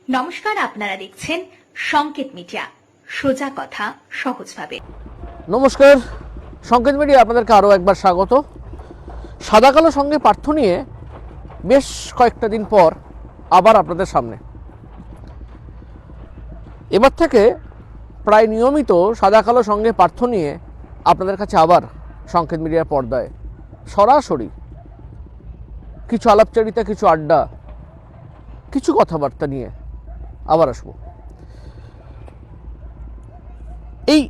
নমস্কার, আপনারা দেখছেন সংকেত মিডিয়া, সোজা কথা সহজভাবে। নমস্কার, সংকেত মিডিয়া আপনাদেরকে আরও একবার স্বাগত। সাদা কালো সঙ্গে পার্থ নিয়ে বেশ কয়েকটা দিন পর আবার আপনাদের সামনে। এবার থেকে প্রায় নিয়মিত সাদা কালো সঙ্গে পার্থ নিয়ে আপনাদের কাছে আবার সংকেত মিডিয়ার পর্দায় সরাসরি কিছু আলাপচারিতা, কিছু আড্ডা, কিছু কথাবার্তা নিয়ে আবার আসব। এই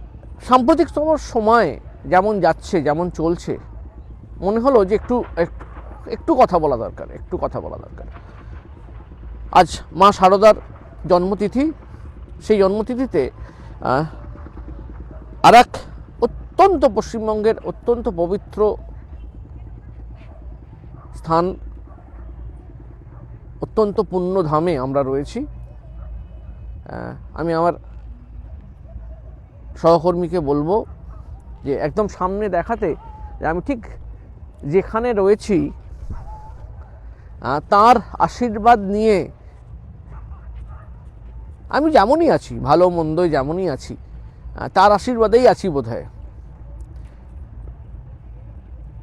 সাম্প্রতিকতম সময়ে যেমন যাচ্ছে, যেমন চলছে, মনে হলো যে একটু কথা বলা দরকার। আজ মা শারদার জন্মতিথি। সেই জন্মতিথিতে আর এক পশ্চিমবঙ্গের অত্যন্ত পবিত্র স্থান, অত্যন্ত পুণ্য ধামে আমরা রয়েছি। আমি আমার সহকর্মীকে বলবো যে একদম সামনে দেখাতে যে আমি ঠিক যেখানে রয়েছি তার আশীর্বাদ নিয়ে আমি যেমনই আছি, ভালো মন্দই যেমনই আছি, তার আশীর্বাদেই আছি বোধহয়।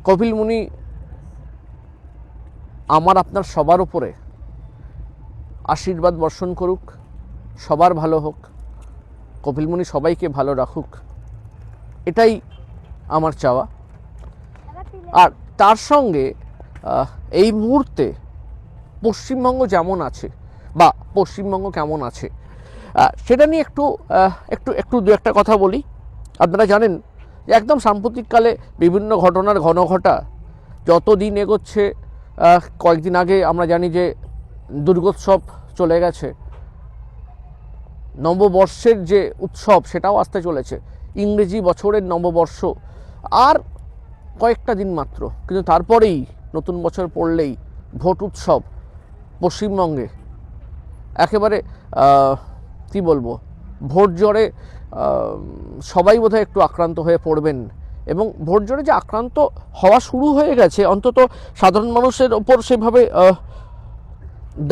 কপিল মুনি আমার আপনার সবার উপরে আশীর্বাদ বর্ষণ করুক, সবার ভালো হোক, কপিল মুনি সবাইকে ভালো রাখুক, এটাই আমার চাওয়া। আর তার সঙ্গে এই মুহূর্তে পশ্চিমবঙ্গ যেমন আছে বা পশ্চিমবঙ্গ কেমন আছে সেটা নিয়ে একটু দু একটা কথা বলি। আপনারা জানেন যে একদম সাম্প্রতিককালে বিভিন্ন ঘটনার ঘনঘটা যত দিন এগোচ্ছে, কয়েকদিন আগে আমরা জানি যে দুর্গোৎসব চলে গেছে, নববর্ষের যে উৎসব সেটাও আসতে চলেছে, ইংরেজি বছরের নববর্ষ আর কয়েকটা দিন মাত্র। কিন্তু তারপরেই নতুন বছর পড়লেই ভোট উৎসব পশ্চিমবঙ্গে। একেবারে কি বলবো, ভোট জ্বরে সবাই বোধহয় একটু আক্রান্ত হয়ে পড়বেন। এবং ভোট জ্বরে যে আক্রান্ত হওয়া শুরু হয়ে গেছে, অন্তত সাধারণ মানুষের ওপর সেভাবে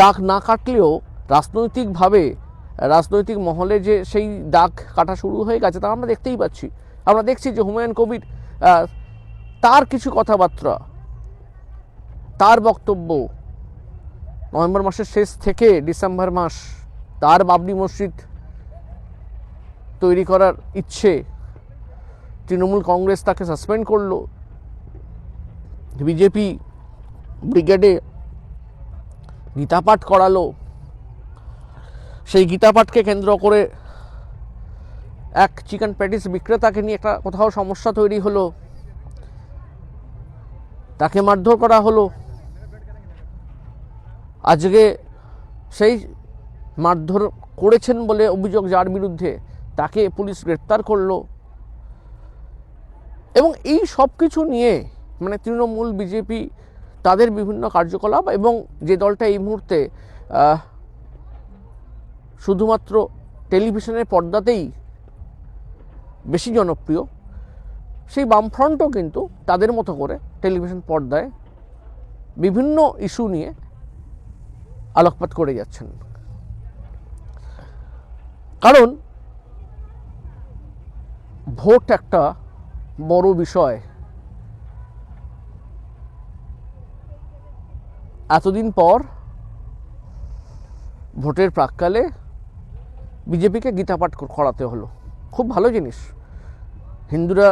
দাগ না কাটলেও রাজনৈতিকভাবে, রাজনৈতিক মহলে যে সেই দাগ কাটা শুরু হয়ে গেছে তা আমরা দেখতেই পাচ্ছি। আমরা দেখছি যে হুমায়ুন কবির তার কিছু কথাবার্তা, তার বক্তব্য, নভেম্বর মাসের শেষ থেকে ডিসেম্বর মাস তার বাবরি মসজিদ তৈরি করার ইচ্ছে, তৃণমূল কংগ্রেস তাকে সাসপেন্ড করলো, বিজেপি ব্রিগেডে গীতাপাঠ করালো, সেই গীতাপাঠকে কেন্দ্র করে এক চিকেন প্যাটিস বিক্রেতাকে নিয়ে একটা কোথাও সমস্যা তৈরি হলো, তাকে মারধর করা হলো। আজকে সেই মারধর করেছেন বলে অভিযোগ যার বিরুদ্ধে, তাকে পুলিশ গ্রেপ্তার করলো। এবং এই সব কিছু নিয়ে মানে তৃণমূল, বিজেপি, তাদের বিভিন্ন কার্যকলাপ এবং যে দলটা এই মুহূর্তে শুধুমাত্র টেলিভিশনের পর্দাতেই বেশি জনপ্রিয়, সেই বামফ্রন্টও কিন্তু তাদের মতো করে টেলিভিশন পর্দায় বিভিন্ন ইস্যু নিয়ে আলোকপাত করে যাচ্ছেন। কারণ ভোট একটা বড় বিষয়। এতদিন পর ভোটের প্রাক্কালে বিজেপিকে গীতাপাঠ করাতে হলো। খুব ভালো জিনিস, হিন্দুরা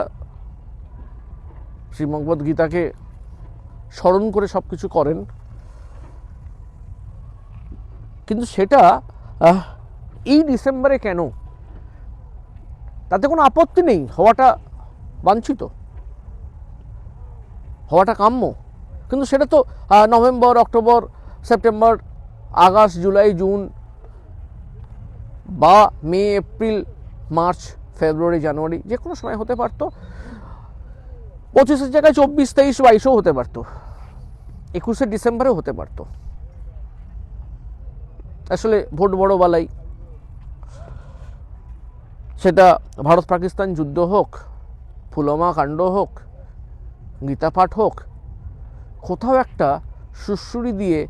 শ্রীমদ্ গীতাকে স্মরণ করে সব কিছু করেন, কিন্তু সেটা এই ডিসেম্বরে কেন? তাতে কোনো আপত্তি নেই, হওয়াটা বাঞ্ছিত, হওয়াটা কাম্য। কিন্তু সেটা তো November, October, September, August, July, June বা মে, এপ্রিল, মার্চ, ফেব্রুয়ারি, জানুয়ারি, যে কোনো সময় হতে পারতো। 25-এর জায়গায় 24, 23, 22ও হতে পারতো, 21শে ডিসেম্বরেও হতে পারতো। আসলে ভোট বড় বালাই। সেটা ভারত পাকিস্তান যুদ্ধ হোক, পুলওয়ামা কাণ্ড হোক, গীতাপাঠ হোক, কোথাও একটা সুড়সুড়ি দিয়ে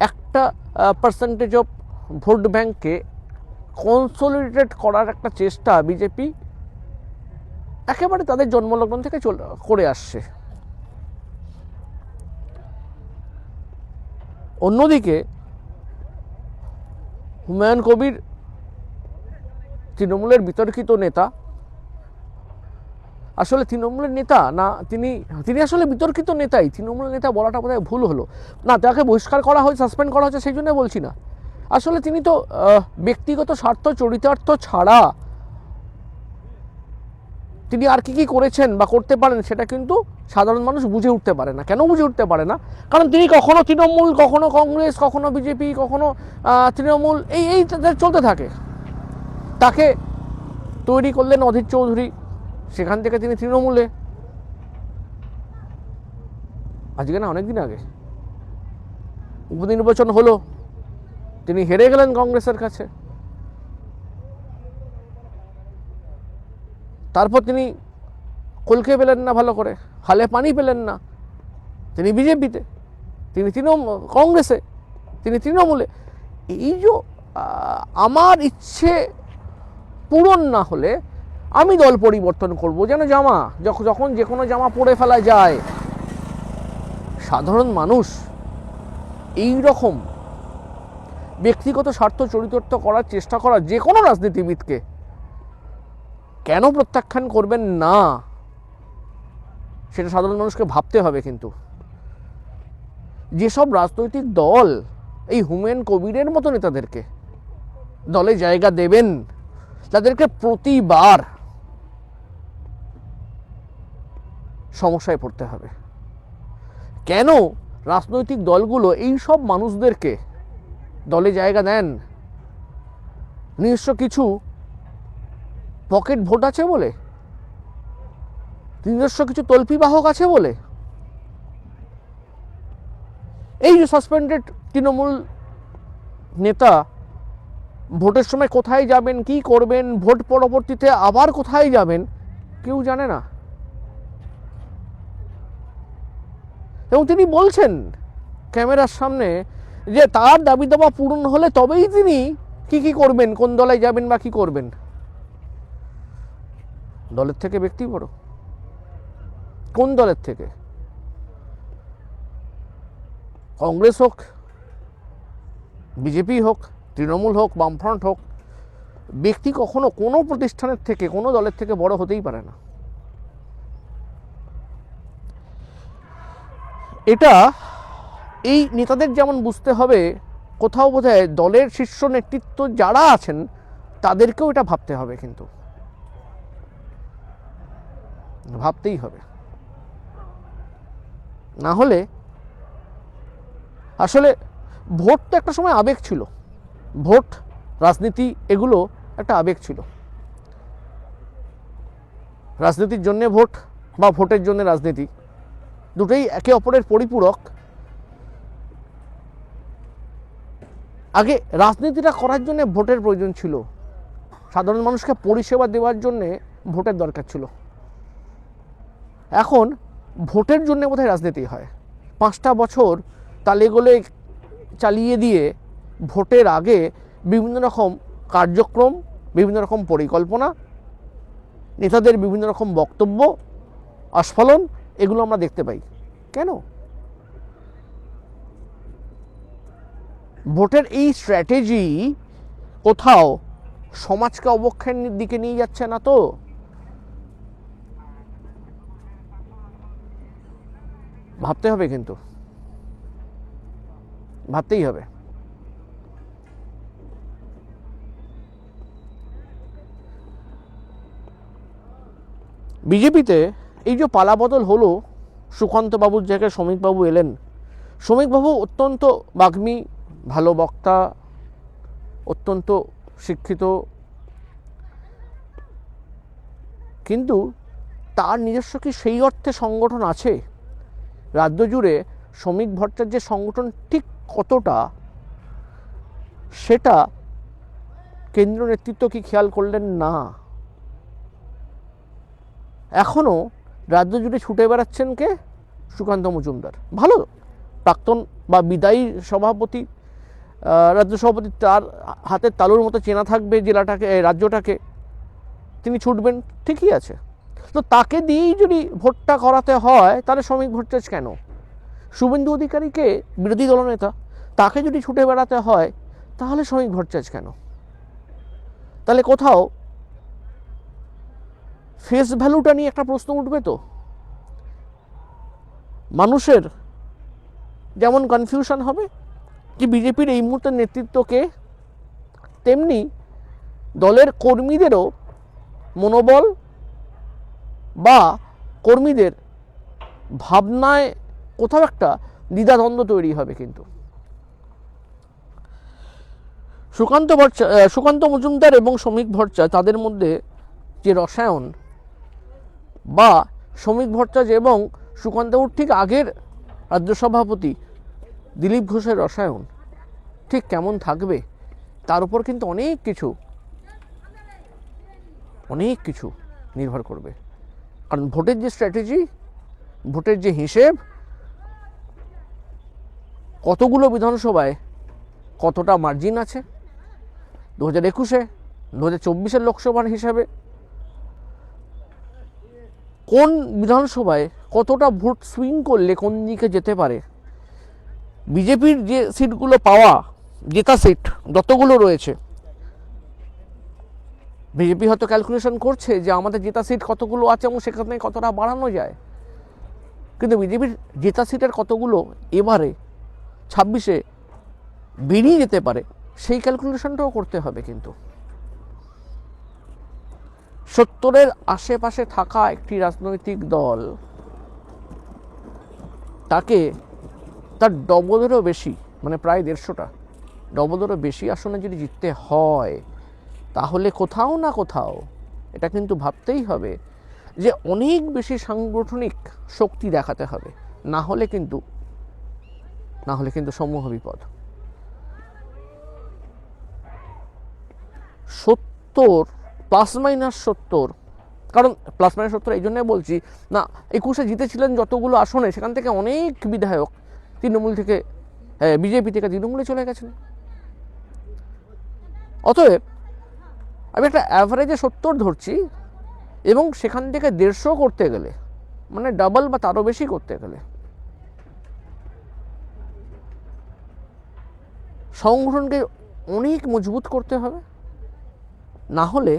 একটা পার্সেন্টেজ অফ ভোট ব্যাংককে কনসোলিডেট করার একটা চেষ্টা বিজেপি একেবারে তাদের জন্মলগ্ন থেকে করে আসছে। অন্যদিকে হুমায়ুন কবির তৃণমূলের বিতর্কিত নেতা, আসলে তৃণমূলের নেতা না, তিনি আসলে বিতর্কিত নেতাই। তৃণমূলের নেতা বলাটা বোধহয় ভুল হলো না, তাকে বহিষ্কার করা হয়, সাসপেন্ড করা হচ্ছে সেই জন্য বলছি না। আসলে তিনি তো ব্যক্তিগত স্বার্থ চরিতার্থ ছাড়া তিনি আর কি করেছেন বা করতে পারেন সেটা কিন্তু সাধারণ মানুষ বুঝে উঠতে পারে না। কেন বুঝে উঠতে পারে না? কারণ তিনি কখনো তৃণমূল, কখনো কংগ্রেস, কখনো বিজেপি, কখনো তৃণমূল, এই তাদের চলতে থাকে। তাকে তৈরি করলেন অধীর চৌধুরী, সেখান থেকে তিনি তৃণমূলে, আজকে না অনেকদিন আগে উপনির্বাচন হলো, তিনি হেরে গেলেন কংগ্রেসের কাছে। তারপর তিনি কলকে পেলেন না, ভালো করে হালে পানি পেলেন না, তিনি বিজেপিতে, তিনি কংগ্রেসে, তিনি তৃণমূলে। এই যে আমার ইচ্ছে পূরণ না হলে আমি দল পরিবর্তন করব, যেন জামা যখন যে কোনো জামা পরে ফেলা যায়। সাধারণ মানুষ এই রকম ব্যক্তিগত স্বার্থ চরিতার্থ করার চেষ্টা করা যে কোনো রাজনীতিবিদকে কেন প্রত্যাখ্যান করবেন না, সেটা সাধারণ মানুষকে ভাবতে হবে। কিন্তু যেসব রাজনৈতিক দল এই হুমায়ুন কবিরের মতো নেতাদেরকে দলে জায়গা দেবেন, তাদেরকে প্রতিবার সমস্যায় পড়তে হবে। কেন রাজনৈতিক দলগুলো এই সব মানুষদেরকে দলে জায়গা দেন? নিজস্ব কিছু পকেট ভোট আছে বলে, নিজস্ব কিছু তল্পি বাহক আছে বলে। এই যে সাসপেন্ডেড তৃণমূল নেতা ভোটের সময় কোথায় যাবেন, কি করবেন, ভোট পরবর্তীতে আবার কোথায় যাবেন, কেউ জানে না। এবং তিনি বলছেন ক্যামেরার সামনে যে তার দাবি দাবা পূরণ হলে তবেই তিনি কি করবেন, কোন দলে যাবেন বা কি করবেন। দলের থেকে ব্যক্তি বড়? কোন দলের থেকে? কংগ্রেস হোক, বিজেপি হোক, তৃণমূল হোক, বামফ্রন্ট হোক, ব্যক্তি কখনো কোনো প্রতিষ্ঠানের থেকে, কোনো দলের থেকে বড় হতেই পারে না। এটা এই নেতাদের যেমন বুঝতে হবে, কোথাও বোধহয় দলের শীর্ষ নেতৃত্ব যারা আছেন তাদেরকেও এটা ভাবতে হবে। কিন্তু ভাবতেই হবে, না হলে আসলে ভোট তো একটা সময় আবেগ ছিল। ভোট, রাজনীতি, এগুলো একটা আবেগ ছিল। রাজনীতির জন্য ভোট বা ভোটের জন্য রাজনীতি, দুটোই একে অপরের পরিপূরক। আগে রাজনীতিটা করার জন্য ভোটের প্রয়োজন ছিল, সাধারণ মানুষকে পরিষেবা দেওয়ার জন্য ভোটের দরকার ছিল। এখন ভোটের জন্য বোধহয় রাজনীতি হয়। 5টা বছর তালেগোলে চালিয়ে দিয়ে ভোটের আগে বিভিন্ন রকম কার্যক্রম, বিভিন্ন রকম পরিকল্পনা, নেতাদের বিভিন্ন রকম বক্তব্য, আস্ফালন, এগুলো আমরা দেখতে পাই। কেন? ভোটের এই স্ট্র্যাটেজি কোথাও সমাজকে অবক্ষয়ের দিকে নিয়ে যাচ্ছে না তো? ভাবতে হবে, কিন্তু ভাবতেই হবে। বিজেপিতে এই যে পালাবদল হলো, সুকান্ত বাবুর জায়গায় শ্রমিক বাবু এলেন। শ্রমিক বাবু অত্যন্ত বাগ্মী, ভালো বক্তা, অত্যন্ত শিক্ষিত, কিন্তু তার নিজস্ব কি সেই অর্থে সংগঠন আছে? রাজ্য জুড়ে শ্রমিক ভট্টাচার্যের সংগঠন ঠিক কতটা, সেটা কেন্দ্রীয় নেতৃত্ব কি খেয়াল করলেন না? এখনও রাজ্য জুড়ে ছুটে বেড়াচ্ছেন কে? সুকান্ত মজুমদার। ভালো প্রাক্তন বা বিদায়ী সভাপতি, রাজ্য সভাপতি তার হাতের তালুর মতো চেনা থাকবে জেলাটাকে, রাজ্যটাকে, তিনি ছুটবেন, ঠিকই আছে। তো তাকে দিয়েই যদি ভোটটা করাতে হয় তাহলে শ্রমিক ভট্টাচার্য কেন? শুভেন্দু অধিকারীকে, বিরোধী দলনেতা, তাকে যদি ছুটে বেড়াতে হয় তাহলে শ্রমিক ভট্টাচার্য কেন? তাহলে কোথাও ফেস ভ্যালুটা নিয়ে একটা প্রশ্ন উঠবে। তো মানুষের যেমন কনফিউশন হবে যে বিজেপির এই মুহূর্তের নেতৃত্বকে, তেমনি দলের কর্মীদেরও মনোবল বা কর্মীদের ভাবনায় কোথাও একটা দ্বিধাদ্বন্দ্ব তৈরি হবে। কিন্তু সুকান্ত মজুমদার এবং শ্রমিক ভট্টাচার্য, তাদের মধ্যে যে রসায়ন, বা শ্রমিক ভট্টাচার্য এবং সুকান্তবাবুর ঠিক আগের রাজ্য সভাপতি দিলীপ ঘোষের রসায়ন ঠিক কেমন থাকবে, তার উপর কিন্তু অনেক কিছু নির্ভর করবে। কারণ ভোটের যে স্ট্র্যাটেজি, ভোটের যে হিসেব, কতগুলো বিধানসভায় কতটা মার্জিন আছে 2021-এ, 2024-এর লোকসভার হিসাবে, কোন বিধানসভায় কতটা ভোট সুইং করলে কোন দিকে যেতে পারে, বিজেপির যে সিটগুলো পাওয়া, জেতা সিট যতগুলো রয়েছে, বিজেপি হয়তো ক্যালকুলেশন করছে যে আমাদের জেতা সিট কতগুলো আছে এবং সেখানে কতটা বাড়ানো যায়। কিন্তু বিজেপির জেতা সিটের কতগুলো এবারে 26-এ বেরিয়ে যেতে পারে, সেই ক্যালকুলেশনটাও করতে হবে। কিন্তু 70-এর আশেপাশে থাকা একটি রাজনৈতিক দল, তাকে তার ডবলেরও বেশি, মানে প্রায় 150টা, ডবলেরও বেশি আসনে যদি জিততে হয়, তাহলে কোথাও না কোথাও এটা কিন্তু ভাবতেই হবে যে অনেক বেশি সাংগঠনিক শক্তি দেখাতে হবে, না হলে কিন্তু সমূহ বিপদ। 70 +-70, কারণ +-70 এই জন্য বলছি না, 21-এ জিতেছিলেন যতগুলো আসনে, সেখান থেকে অনেক বিধায়ক তৃণমূল থেকে, বিজেপি থেকে তৃণমূলে চলে গেছেন। অতএব আমি একটা অ্যাভারেজে 70 ধরছি, এবং সেখান থেকে 150 করতে গেলে, মানে ডাবল বা তারও বেশি করতে গেলে, সংগঠনকে অনেক মজবুত করতে হবে। না হলে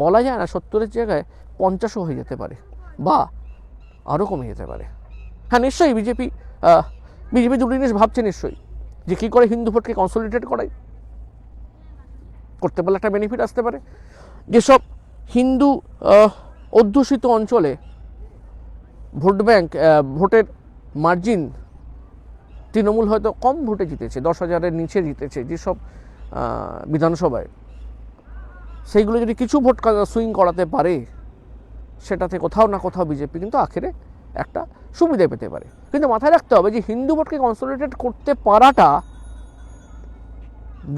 বলা যায় না, 70-এর জায়গায় 50-ও হয়ে যেতে পারে, বা আরও কমে যেতে পারে। হ্যাঁ, নিশ্চয়ই বিজেপি দুটো জিনিস ভাবছে নিশ্চয়ই, যে কী করে হিন্দু ভোটকে কনসলিডেট করায়, করতে পারলে একটা বেনিফিট আসতে পারে। যেসব হিন্দু অধ্যুষিত অঞ্চলে ভোট ব্যাংক, ভোটের মার্জিন, তৃণমূল হয়তো কম ভোটে জিতেছে, 10,000-এর নিচে জিতেছে যেসব বিধানসভায়, সেইগুলো যদি কিছু ভোট সুইং করাতে পারে, সেটাতে কোথাও না কোথাও বিজেপি কিন্তু আখেরে একটা সুবিধা পেতে পারে। কিন্তু মাথায় রাখতে হবে যে হিন্দু ভোটকে কনসলিডেট করতে পারাটা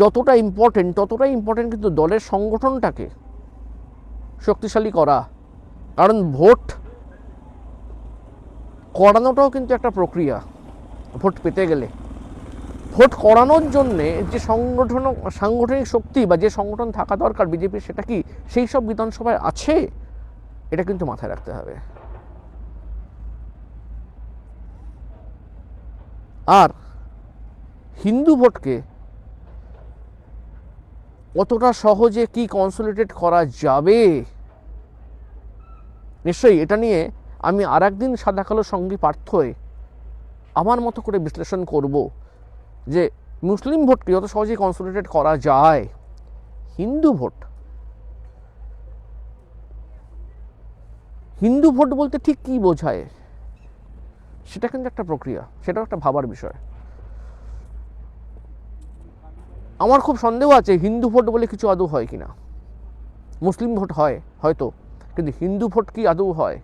যতটাই ইম্পর্টেন্ট কিন্তু দলের সংগঠনটাকে শক্তিশালী করা। কারণ ভোট করানোটাও কিন্তু একটা প্রক্রিয়া। ভোট পেতে গেলে, ভোট করানোর জন্যে যে সাংগঠনিক শক্তি বা যে সংগঠন থাকা দরকার বিজেপির, সেটা কি সেই সব বিধানসভায় আছে, এটা কিন্তু মাথায় রাখতে হবে। আর হিন্দু ভোটকে কতটা সহজে কি কনসলিডেট করা যাবে, নিশ্চয়ই এটা নিয়ে আমি আর একদিন সাদা কালো সঙ্গী পার্থ হয়ে আমার মতো করে বিশ্লেষণ করব, যে মুসলিম ভোটকে যত সহজেই কনসলিডেট করা যায়, হিন্দু ভোট বলতে ঠিক কী বোঝায়, সেটা কিন্তু একটা প্রক্রিয়া, সেটাও একটা ভাবার বিষয়। আমার খুব সন্দেহ আছে হিন্দু ভোট বলে কিছু আদৌ হয় কিনা। মুসলিম ভোট হয় হয়তো, কিন্তু হিন্দু ভোট কি আদৌ হয়?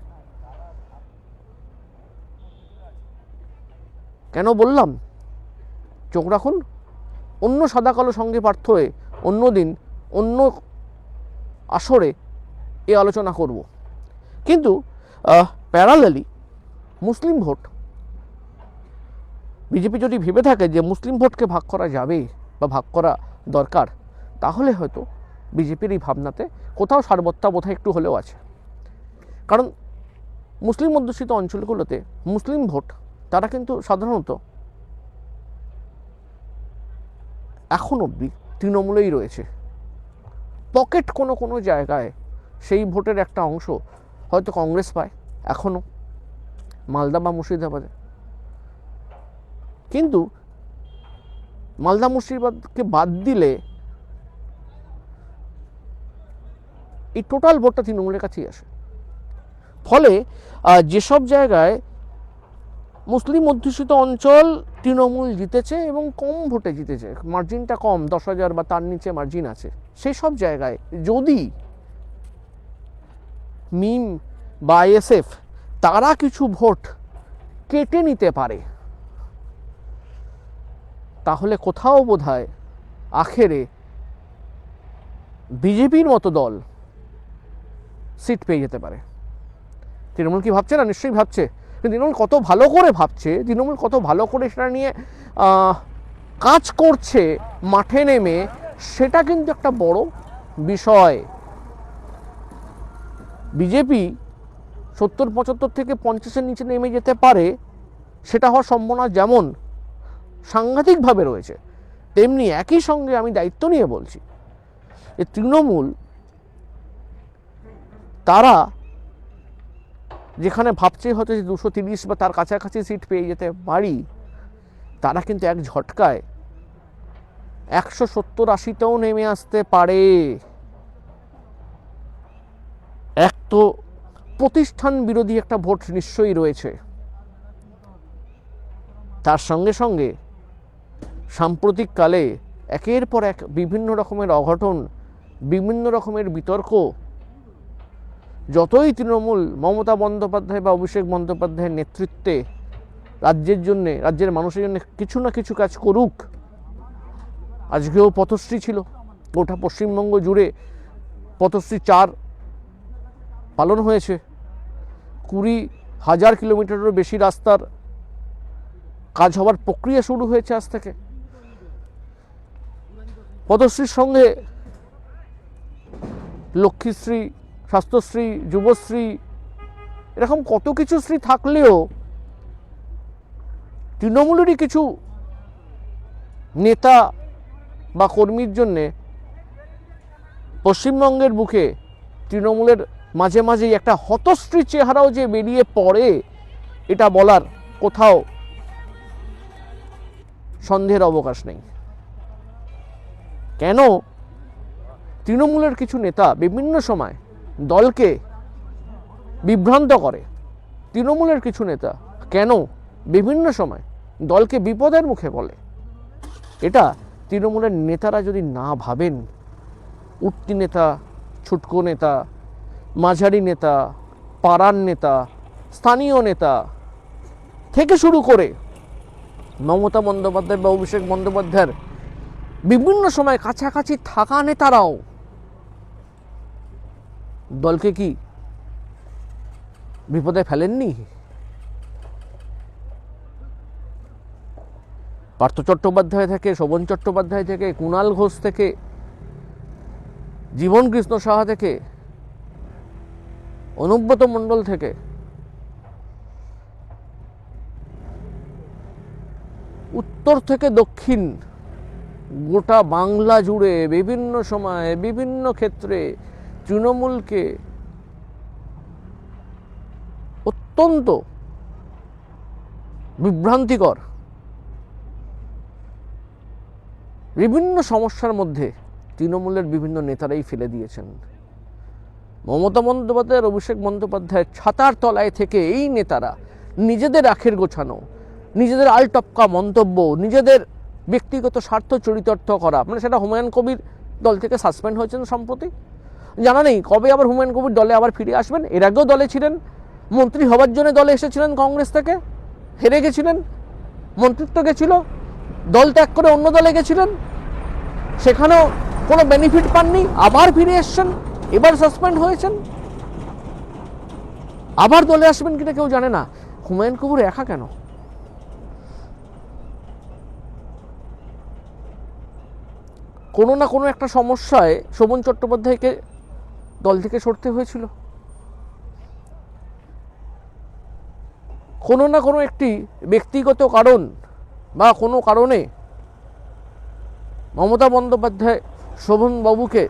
কেন বললাম? চোখ রাখুন, অন্য সাদা কালো সঙ্গে পার্থ হয়ে অন্য দিন অন্য আসরে এ আলোচনা করব। কিন্তু প্যারালালি মুসলিম ভোট, বিজেপি যদি ভেবে থাকে যে মুসলিম ভোটকে ভাগ করা যাবে বা ভাগ করা দরকার, তাহলে হয়তো বিজেপির এই ভাবনাতে কোথাও সারবত্তা বোধহয় একটু হলেও আছে। কারণ মুসলিম অধ্যুষিত অঞ্চলগুলোতে মুসলিম ভোট তারা কিন্তু সাধারণত এখন অবধি তৃণমূলেই রয়েছে। পকেট কোনো কোনো জায়গায় সেই ভোটের একটা অংশ হয়তো কংগ্রেস পায় এখনও, মালদা বা মুর্শিদাবাদে। কিন্তু মালদা মুর্শিদাবাদকে বাদ দিলে এই টোটাল ভোটটা তৃণমূলের কাছেই আসে। ফলে যেসব জায়গায় মুসলিম অধ্যুষিত অঞ্চল তৃণমূল জিতেছে এবং কম ভোটে জিতেছে, মার্জিনটা কম, 10,000 বা তার নিচে মার্জিন আছে, সেই সব জায়গায় যদি মিম বা আইএসএফ তারা কিছু ভোট কেটে নিতে পারে, তাহলে কোথাও বোধহয় আখেরে বিজেপির মতো দল সিট পেয়ে যেতে পারে। তৃণমূল কি ভাবছে না? নিশ্চয়ই ভাবছে। কিন্তু তৃণমূল কত ভালো করে ভাবছে, তৃণমূল কত ভালো করে সেটা নিয়ে কাজ করছে মাঠে নেমে, সেটা কিন্তু একটা বড় বিষয়। বিজেপি 70-75 থেকে 50-এর নিচে নেমে যেতে পারে, সেটা হওয়ার সম্ভাবনা যেমন সাংঘাতিকভাবে রয়েছে, তেমনি একই সঙ্গে আমি দায়িত্ব নিয়ে বলছি যে তৃণমূল তারা যেখানে ভাবছে হয়তো 230 বা তার কাছাকাছি সিট পেয়ে যেতে পারি, তারা কিন্তু এক ঝটকায় 170-80তেও নেমে আসতে পারে। এক তো প্রতিষ্ঠান বিরোধী একটা ভোট নিশ্চয়ই রয়েছে, তার সঙ্গে সঙ্গে সাম্প্রতিককালে একের পর এক বিভিন্ন রকমের অঘটন, বিভিন্ন রকমের বিতর্ক, যতই তৃণমূল মমতা বন্দ্যোপাধ্যায় বা অভিষেক বন্দ্যোপাধ্যায়ের নেতৃত্বে রাজ্যের জন্য, রাজ্যের মানুষের জন্য কিছু না কিছু কাজ করুক, আজকেও পথশ্রী ছিল, গোটা পশ্চিমবঙ্গ জুড়ে পথশ্রী 4 পালন হয়েছে, 20,000 কিলোমিটারেরও বেশি রাস্তার কাজ হওয়ার প্রক্রিয়া শুরু হয়েছে আজ থেকে। পথশ্রীর সঙ্গে লক্ষ্মীশ্রী, স্বাস্থ্যশ্রী, যুবশ্রী, এরকম কত কিছু শ্রী থাকলেও তৃণমূলেরই কিছু নেতা বা কর্মীর জন্যে পশ্চিমবঙ্গের বুকে তৃণমূলের মাঝে মাঝেই একটা হতশ্রী চেহারাও যে বেরিয়ে পড়ে, এটা বলার কোথাও সন্দেহের অবকাশ নেই। কেন তৃণমূলের কিছু নেতা বিভিন্ন সময় দলকে বিভ্রান্ত করে, তৃণমূলের কিছু নেতা কেন বিভিন্ন সময় দলকে বিপদের মুখে বলে, এটা তৃণমূলের নেতারা যদি না ভাবেন, উঠতি নেতা, ছুটকো নেতা, মাঝারি নেতা, পাড়ার নেতা, স্থানীয় নেতা থেকে শুরু করে মমতা বন্দ্যোপাধ্যায় বা অভিষেক বন্দ্যোপাধ্যায়ের বিভিন্ন সময় কাছাকাছি থাকা নেতারাও দলকে কি বিপদে ফেলেননি? পার্থ চট্টোপাধ্যায় থেকে, শোভন চট্টোপাধ্যায় থেকে, কুণাল ঘোষ থেকে, জীবন কৃষ্ণ সাহা থেকে, অনুব্রত মণ্ডল থেকে, উত্তর থেকে দক্ষিণ গোটা বাংলা জুড়ে বিভিন্ন সময়ে বিভিন্ন ক্ষেত্রে তৃণমূলকে অত্যন্ত বিভ্রান্তিকর বিভিন্ন সমস্যার মধ্যে তৃণমূলের বিভিন্ন নেতারাই ফেলে দিয়েছেন। মমতা বন্দ্যোপাধ্যায়, অভিষেক বন্দ্যোপাধ্যায়ের ছাতার তলায় থেকে এই নেতারা নিজেদের আখের গোছানো, নিজেদের আলটপকা মন্তব্য, নিজেদের ব্যক্তিগত স্বার্থ চরিতার্থ করা, মানে সেটা হুমায়ুন কবির দল থেকে সাসপেন্ড হয়েছেন সম্প্রতি, জানা নেই কবে আবার হুমায়ুন কবির দলে আবার ফিরে আসবেন। এর আগেও দলে ছিলেন, মন্ত্রী হবার জন্য দলে এসেছিলেন কংগ্রেস থেকে, হেরে গেছিলেন, মন্ত্রিত্ব গেছিল, দল ত্যাগ করে অন্য দলে গেছিলেন, সেখানেও কোনো বেনিফিট পাননি, আবার ফিরে এসছেন, এবার সাসপেন্ড হয়েছেন, আবার দলে আসবেন কিনা কেউ জানে না। হুমায়ুন কবির একা কেন? কোনো না কোনো একটা সমস্যায় শোভন চট্টোপাধ্যায়কে দল থেকে সরতে হয়েছিল। কোনো না কোনো একটি ব্যক্তিগত কারণ বা কোনো কারণে মমতা বন্দ্যোপাধ্যায় শোভনবাবুকে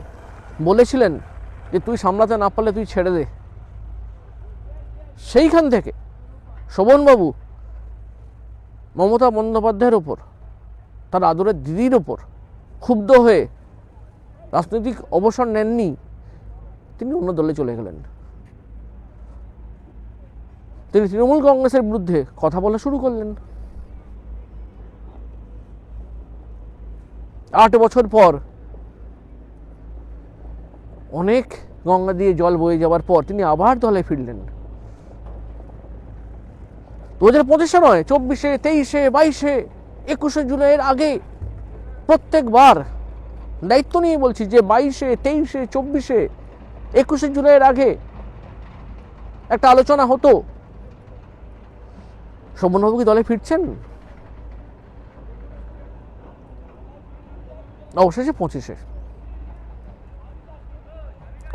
বলেছিলেন যে তুই সামলাতে না পারলে তুই ছেড়ে দে। সেইখান থেকে শোভনবাবু মমতা বন্দ্যোপাধ্যায়ের ওপর, তার আদরের দিদির ওপর ক্ষুব্ধ হয়ে রাজনৈতিক অবসর নেননি, তিনি অন্য দলে চলে গেলেন। তিনি তৃণমূল কংগ্রেসের বিরুদ্ধে কথা বলা শুরু করলেন। 8 বছর পর, অনেক গঙ্গা দিয়ে জল বয়ে যাওয়ার পর তিনি আবার দলে ফিরলেন। 2025 নয়, 24-এ, 23-এ, 22-এ, 21শে জুলাইয়ের আগে প্রত্যেকবার দায়িত্ব নিয়ে বলছি যে 22-এ, 23-এ, 24-এ, 21শে জুলাইয়ের আগে একটা আলোচনা হতো শোভনবাবু কি দলে ফিরছেন। অবশেষে 25-এ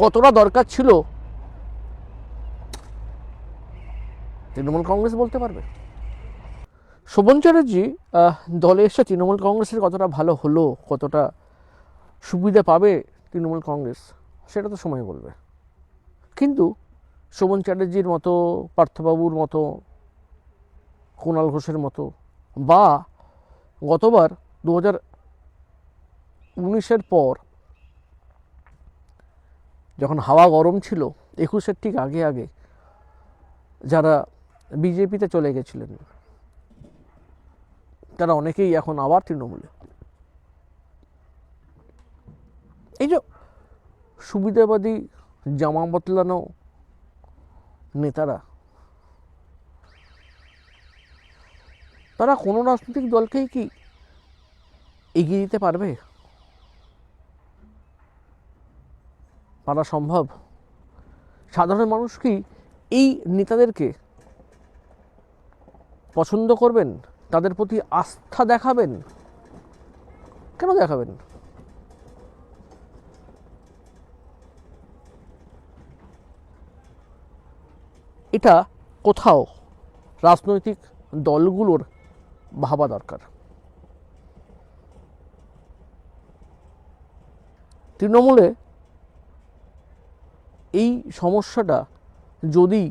কতটা দরকার ছিল তৃণমূল কংগ্রেস বলতে পারবে। শোভন চ্যাটার্জি দলে এসে তৃণমূল কংগ্রেসের কতটা ভালো হলো, কতটা সুবিধা পাবে তৃণমূল কংগ্রেস, সেটা তো সময় বলবে। কিন্তু শোভন চ্যাটার্জির মতো, পার্থবাবুর মতো, কুণাল ঘোষের মতো, বা গতবার 2019-এর পর যখন হাওয়া গরম ছিল, 21-এর ঠিক আগে আগে যারা বিজেপিতে চলে গেছিলেন তারা অনেকেই এখন আবার তৃণমূলে। এই যে সুবিধাবাদী জামা বদলানো নেতারা, তারা কোনো রাজনৈতিক দলকেই কি এগিয়ে দিতে পারবে? পারা সম্ভব? সাধারণ মানুষ কি এই নেতাদেরকে পছন্দ করবেন? তাদের প্রতি আস্থা দেখাবেন? কেন দেখাবেন? এটা কোথাও রাজনৈতিক দলগুলোর ভাবা দরকার। তৃণমূলে এই সমস্যাটা যদি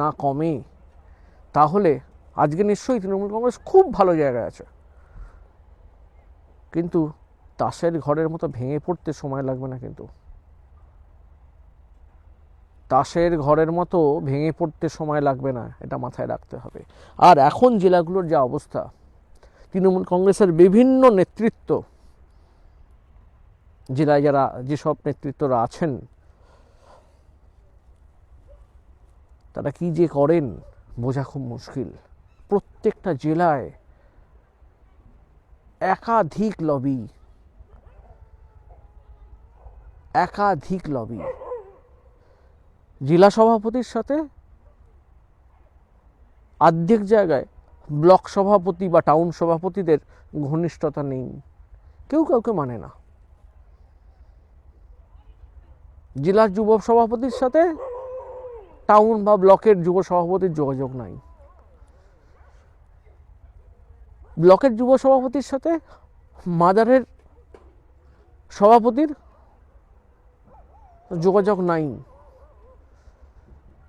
না কমে, তাহলে আজকে নিশ্চয়ই তৃণমূল কংগ্রেস খুব ভালো জায়গায় আছে, কিন্তু তাসের ঘরের মতো ভেঙে পড়তে সময় লাগবে না। কিন্তু তাসের ঘরের মতো ভেঙে পড়তে সময় লাগবে না, এটা মাথায় রাখতে হবে। আর এখন জেলাগুলোর যা অবস্থা, তৃণমূল কংগ্রেসের বিভিন্ন নেতৃত্ব, জেলায় যারা যেসব নেতৃত্বরা আছেন, তারা কি যে করেন বোঝা খুব মুশকিল। প্রত্যেকটা জেলায় একাধিক লবি, জেলা সভাপতির সাথে অর্ধেক জায়গায় ব্লক সভাপতি বা টাউন সভাপতিদের ঘনিষ্ঠতা নেই, কেউ কাউকে মানে না। জেলার যুব সভাপতির সাথে টাউন বা ব্লকের যুব সভাপতির যোগাযোগ নাই, ব্লকের যুব সভাপতির সাথে মাদারের সভাপতির যোগাযোগ নাই।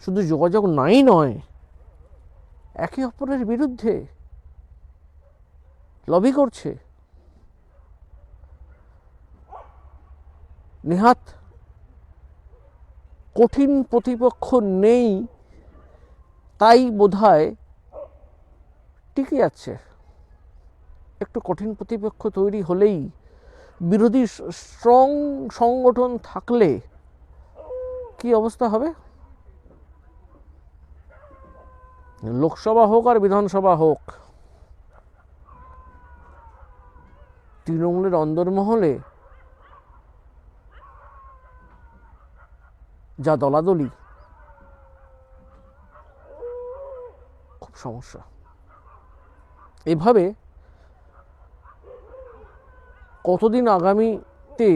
শুধু যোগাযোগ নাই নয়, একে অপরের বিরুদ্ধে লবি করছে। নেহাত কঠিন প্রতিপক্ষ নেই, তাই বোধহয় টিকে যাচ্ছে। একটু কঠিন প্রতিপক্ষ তৈরি হলেই, বিরোধী স্ট্রং সংগঠন থাকলে কি অবস্থা হবে? লোকসভা হোক আর বিধানসভা হোক, তৃণমূলের অন্দরমহলে যা দলাদলি, খুব সমস্যা। এভাবে কতদিন আগামীতে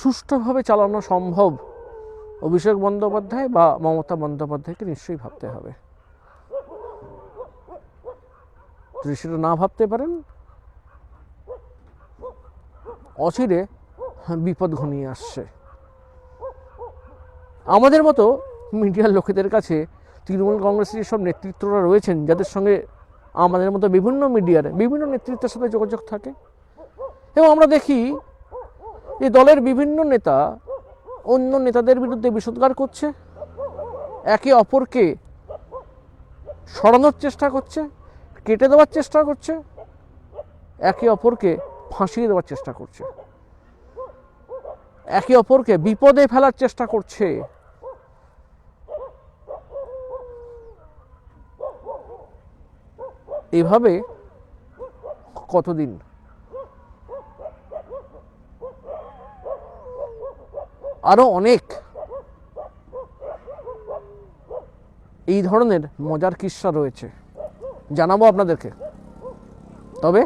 সুষ্ঠুভাবে চালানো সম্ভব অভিষেক বন্দ্যোপাধ্যায় বা মমতা বন্দ্যোপাধ্যায়কে নিশ্চয়ই ভাবতে হবে। যদি সেটা না ভাবতে পারেন, অচিরে বিপদ ঘনিয়ে আসছে। আমাদের মতো মিডিয়ার লোকেদের কাছে তৃণমূল কংগ্রেসের যেসব নেতৃত্বরা রয়েছেন, যাদের সঙ্গে আমাদের মতো বিভিন্ন মিডিয়ার বিভিন্ন নেতৃত্বের সাথে যোগাযোগ থাকে, এবং আমরা দেখি এই দলের বিভিন্ন নেতা অন্য নেতাদের বিরুদ্ধে বিষোদ্গার করছে, একে অপরকে সরানোর চেষ্টা করছে, কেটে দেওয়ার চেষ্টা করছে, একে অপরকে ফাঁসিয়ে দেওয়ার চেষ্টা করছে, একে অপরকে বিপদে ফেলার চেষ্টা করছে। এভাবে কতদিন? আরো অনেক এই ধরনের মজার কিস্সা রয়েছে, জানাবো আপনাদেরকে। তবে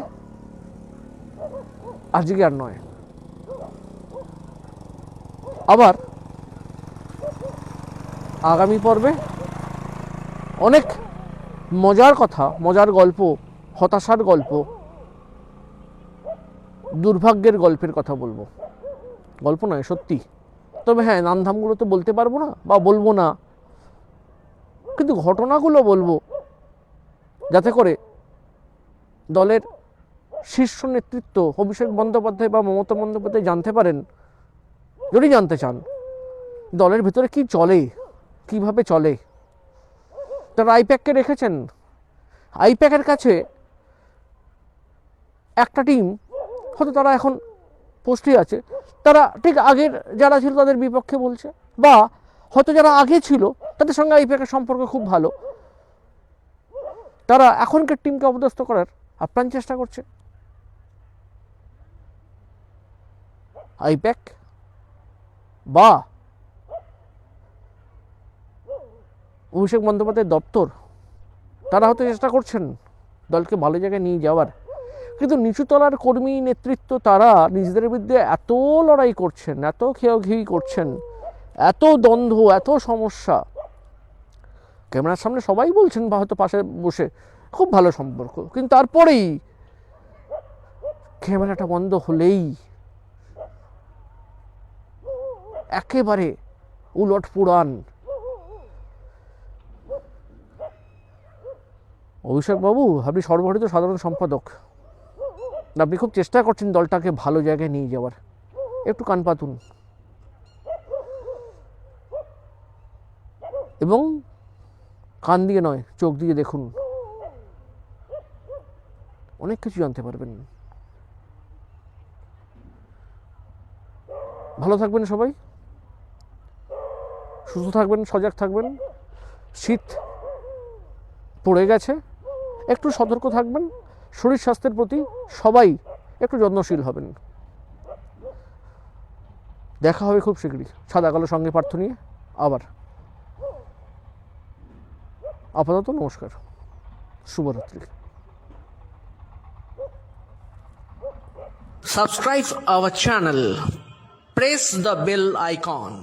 আজকে আর নয়, আবার আগামী পর্বে অনেক মজার কথা, মজার গল্প, হতাশার গল্প, দুর্ভাগ্যের গল্পের কথা বলবো। গল্প নয়, সত্যি। তবে হ্যাঁ, নামধামগুলো তো বলতে পারবো না বা বলবো না, কিন্তু ঘটনাগুলো বলবো, যাতে করে দলের শীর্ষ নেতৃত্ব অভিষেক বন্দ্যোপাধ্যায় বা মমতা বন্দ্যোপাধ্যায় জানতে পারেন, যদি জানতে চান দলের ভিতরে কি চলে, কিভাবে চলে। তারা আইপ্যাককে রেখেছেন, আইপ্যাকের কাছে একটা টিম, হয়তো তারা এখন পোস্টে আছে, তারা ঠিক আগের যারা ছিল তাদের বিপক্ষে বলছে, বা হয়তো যারা আগে ছিল তাদের সঙ্গে আইপ্যাকের সম্পর্ক খুব ভালো, তারা এখনকার টিমকে অপদস্থ করার আপ্রাণ চেষ্টা করছে। আইপ্যাক বা অভিষেক বন্দ্যোপাধ্যায়ের দপ্তর, তারা হয়তো চেষ্টা করছেন দলকে ভালো জায়গায় নিয়ে যাওয়ার, কিন্তু নিচুতলার কর্মী নেতৃত্ব তারা নিজেদের বিরুদ্ধে এত লড়াই করছেন, এত খেয়াঘেয়ি করছেন, এত দ্বন্দ্ব, এত সমস্যা। ক্যামেরার সামনে সবাই বলছেন বা হয়তো পাশে বসে খুব ভালো সম্পর্ক, কিন্তু তারপরেই ক্যামেরাটা বন্ধ হলেই একেবারে উলট পুরাণ। অভিষেক বাবু, আপনি সর্বভারতীয় সাধারণ সম্পাদক, আপনি খুব চেষ্টা করছেন দলটাকে ভালো জায়গায় নিয়ে যাওয়ার, একটু কান পাতুন এবং কান দিয়ে নয়, চোখ দিয়ে দেখুন, অনেক কিছু জানতে পারবেন। ভালো থাকবেন সবাই, সুস্থ থাকবেন, সজাগ থাকবেন। শীত পড়ে গেছে, একটু সতর্ক থাকবেন, শরীর স্বাস্থ্যের প্রতি সবাই একটু যত্নশীল হবেন। দেখা হবে খুব শীঘ্রই সাদা কালো সঙ্গে পার্থ নিয়ে আবার। আপাতত নমস্কার, শুভরাত্রি। Subscribe our channel, press the bell icon.